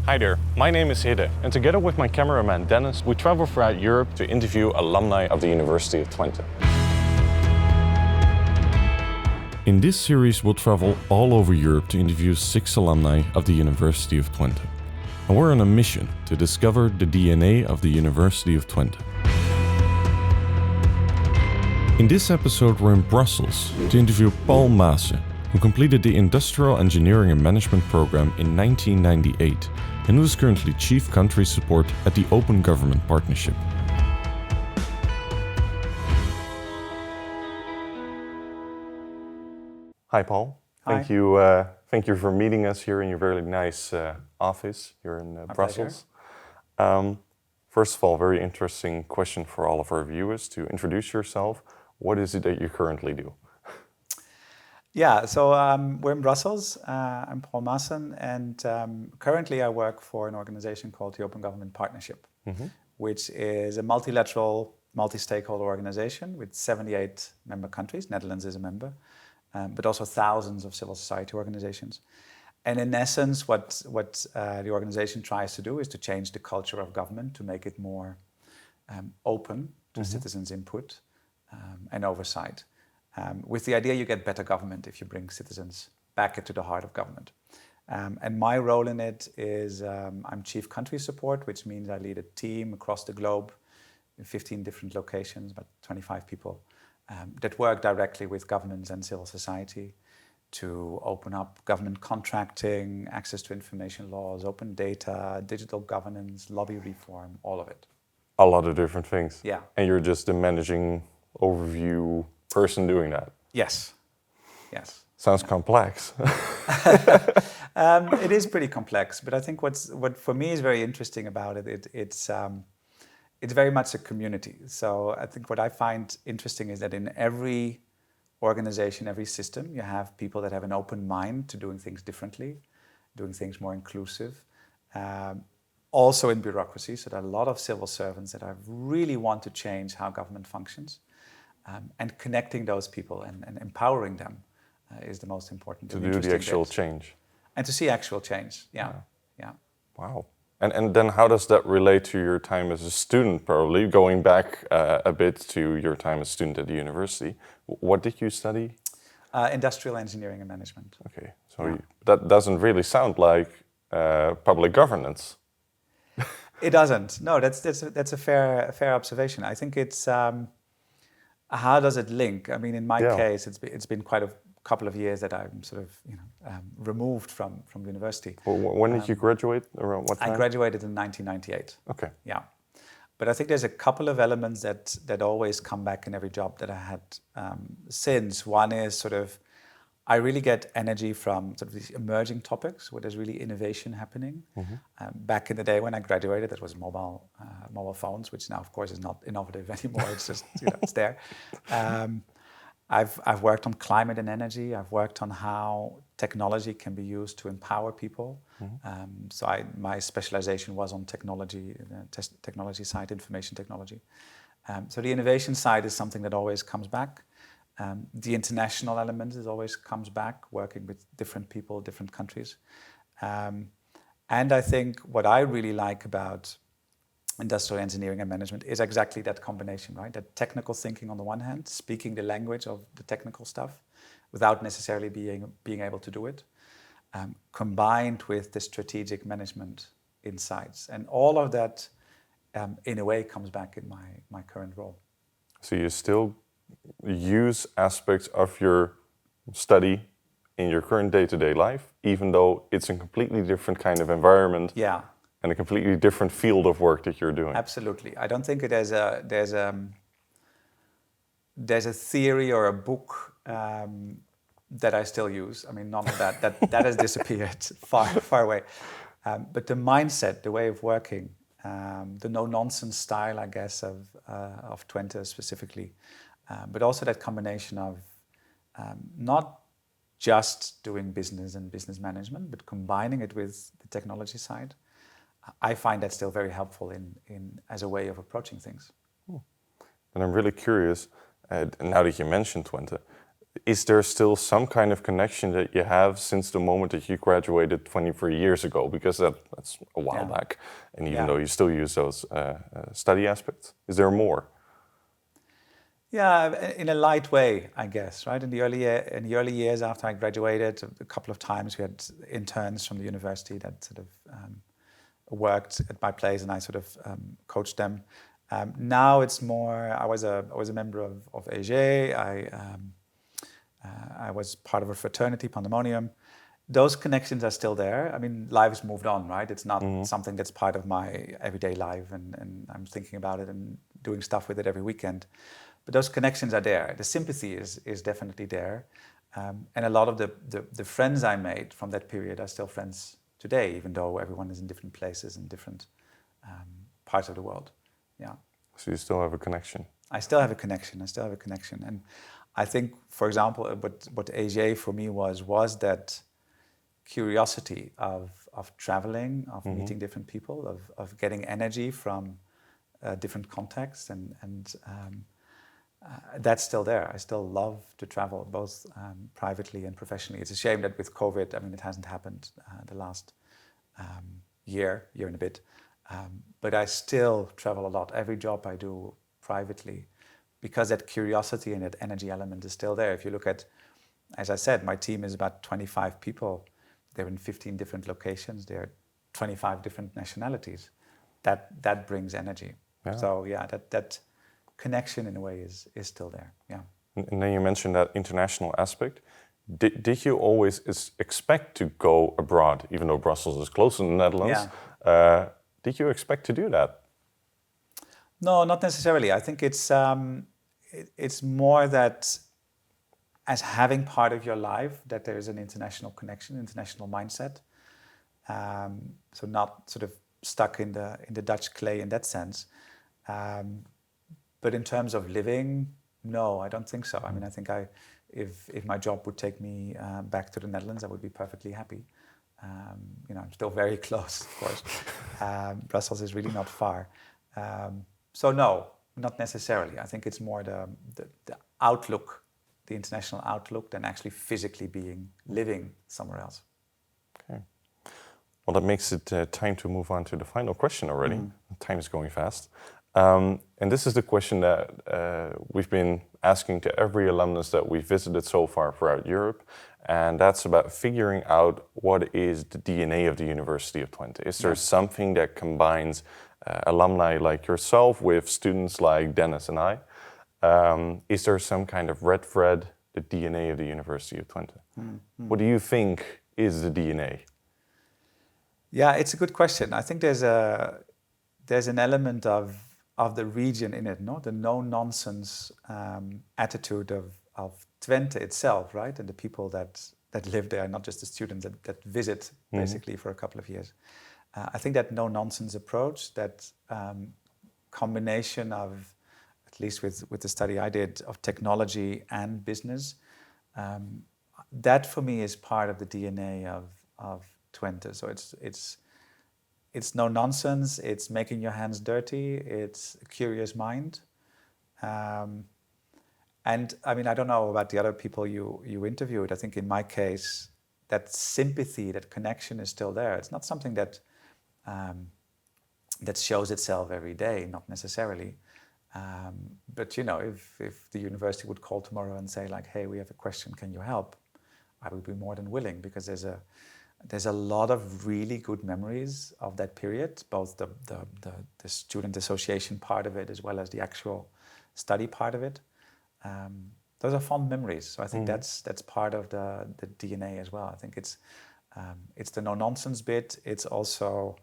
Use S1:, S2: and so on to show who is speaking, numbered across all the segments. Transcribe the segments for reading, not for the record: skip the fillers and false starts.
S1: Hi there, my name is Hidde, and together with my cameraman Dennis, we travel throughout Europe to interview alumni of the University of Twente. In this series, we'll travel all over Europe to interview 6 alumni of the University of Twente. And we're on a mission to discover the DNA of the University of Twente. In this episode, we're in Brussels to interview Paul Maassen, who completed the Industrial Engineering and Management program in 1998 and who is currently Chief Country Support at the Open Government Partnership. Hi, Paul.
S2: Hi.
S1: Thank you for meeting us here in your very nice office here in Brussels. First of all, very interesting question for all of our viewers to introduce yourself. What is it that you currently do?
S2: Yeah, so we're in Brussels. I'm Paul Maassen, and currently I work for an organization called the Open Government Partnership, which is a multilateral, multi-stakeholder organization with 78 member countries. Netherlands is a member, but also thousands of civil society organizations. And in essence, what the organization tries to do is to change the culture of government to make it more open to citizens' input and oversight. With the idea you get better government if you bring citizens back into the heart of government. And my role in it is I'm Chief Country Support, which means I lead a team across the globe in 15 different locations, about 25 people, that work directly with governments and civil society to open up government contracting, access to information laws, open data, digital governance, lobby reform, all of it.
S1: A lot of different things.
S2: Yeah.
S1: And you're just the managing overview person doing that?
S2: Yes.
S1: Sounds complex.
S2: It is pretty complex, but I think what for me is very interesting about it, it's very much a community. So I think what I find interesting is that in every organization, every system, you have people that have an open mind to doing things differently, doing things more inclusive. Also in bureaucracy, so there are a lot of civil servants that really want to change how government functions. And connecting those people and empowering them is the most important.
S1: To do the actual change.
S2: And to see actual change, yeah.
S1: Wow. And then how does that relate to your time as a student, probably, going back a bit to your time as a student at the university? What did you study?
S2: Industrial engineering and management.
S1: Okay, so that doesn't really sound like public governance.
S2: It doesn't. No, that's a fair observation. I think it's... how does it link? I mean, in my case, it's been quite a couple of years that I'm sort of removed from university.
S1: Well, when did you graduate? Around what time?
S2: I graduated in 1998.
S1: Okay.
S2: Yeah, but I think there's a couple of elements that always come back in every job that I had since. One is sort of I really get energy from sort of these emerging topics where there's really innovation happening. Back in the day when I graduated, that was mobile phones, which now, of course, is not innovative anymore. It's just, it's there. I've worked on climate and energy. I've worked on how technology can be used to empower people. So my specialization was on technology, technology side, information technology. So the innovation side is something that always comes back. The international element always comes back, working with different people, different countries. And I think what I really like about industrial engineering and management is exactly that combination, right? That technical thinking on the one hand, speaking the language of the technical stuff without necessarily being able to do it, combined with the strategic management insights. And all of that, in a way, comes back in my current role.
S1: So you still use aspects of your study in your current day-to-day life, even though it's a completely different kind of environment and a completely different field of work that you're doing.
S2: Absolutely. I don't think there's a theory or a book that I still use. I mean, none of that has disappeared far away. But the mindset, the way of working, the no-nonsense style, I guess, of Twente specifically, but also that combination of not just doing business and business management, but combining it with the technology side. I find that still very helpful in as a way of approaching things.
S1: And I'm really curious, now that you mentioned Twente, is there still some kind of connection that you have since the moment that you graduated 23 years ago? Because that's a while back, and even though you still use those study aspects, is there more?
S2: Yeah, in a light way, I guess, right? In the early years after I graduated, a couple of times we had interns from the university that sort of worked at my place, and I sort of coached them. Now it's more. I was a member of AG. I was part of a fraternity, Pandemonium. Those connections are still there. I mean, life has moved on, right? It's not something that's part of my everyday life, and I'm thinking about it and doing stuff with it every weekend. But those connections are there. The sympathy is definitely there. And a lot of the friends I made from that period are still friends today, even though everyone is in different places and different parts of the world. Yeah.
S1: So you still have a connection?
S2: I still have a connection. And I think, for example, what AJ for me was that curiosity of traveling, of meeting different people, of getting energy from different contexts, and that's still there. I still love to travel, both privately and professionally. It's a shame that with COVID, I mean, it hasn't happened the last year and a bit. But I still travel a lot. Every job I do privately, because that curiosity and that energy element is still there. If you look at, as I said, my team is about 25 people. They're in 15 different locations. They're 25 different nationalities. That brings energy. Yeah. So yeah, that connection in a way is still there. Yeah.
S1: And then you mentioned that international aspect. Did you always expect to go abroad, even though Brussels is close to the Netherlands? Yeah. Did you expect to do that?
S2: No, not necessarily. I think it's more that as having part of your life, that there is an international connection, international mindset. So not sort of stuck in the Dutch clay in that sense. But in terms of living, no, I don't think so. I mean, I think if my job would take me back to the Netherlands, I would be perfectly happy. I'm still very close, of course. Brussels is really not far. So no, not necessarily. I think it's more the outlook, the international outlook, than actually physically living somewhere else.
S1: Okay. Well, that makes it time to move on to the final question already. Time is going fast. And this is the question that we've been asking to every alumnus that we've visited so far throughout Europe. And that's about figuring out what is the DNA of the University of Twente. Is there something that combines alumni like yourself with students like Dennis and I? Is there some kind of red thread, the DNA of the University of Twente? What do you think is the DNA?
S2: Yeah, it's a good question. I think there's an element of the region in it, no? The no-nonsense attitude of Twente itself, right? And the people that live there, not just the students that visit basically for a couple of years. I think that no-nonsense approach, that combination of, at least with the study I did, of technology and business, that for me is part of the DNA of Twente. So it's no nonsense, it's making your hands dirty, it's a curious mind. And I mean, I don't know about the other people you interviewed. I think in my case, that sympathy, that connection is still there. It's not something that shows itself every day, not necessarily. But if the university would call tomorrow and say like, hey, we have a question, can you help? I would be more than willing, because there's a lot of really good memories of that period, both the student association part of it as well as the actual study part of it. Those are fond memories. So I think that's part of the DNA as well. I think it's the no-nonsense bit. It's also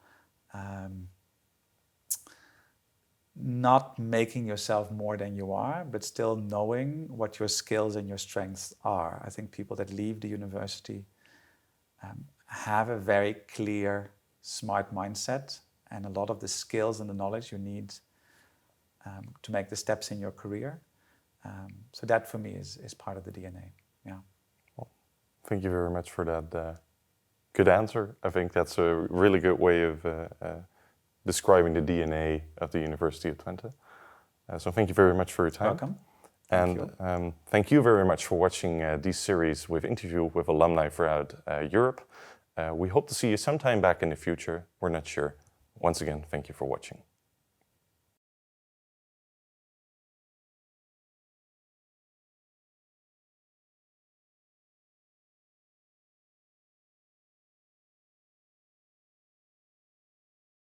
S2: not making yourself more than you are, but still knowing what your skills and your strengths are. I think people that leave the university have a very clear, smart mindset, and a lot of the skills and the knowledge you need to make the steps in your career. So that for me is part of the DNA. Yeah.
S1: Well, thank you very much for that good answer. I think that's a really good way of describing the DNA of the University of Twente. So thank you very much for your time.
S2: Welcome.
S1: Thank you very much for watching this series with interview with alumni throughout Europe. We hope to see you sometime back in the future. We're not sure. Once again, thank you for watching.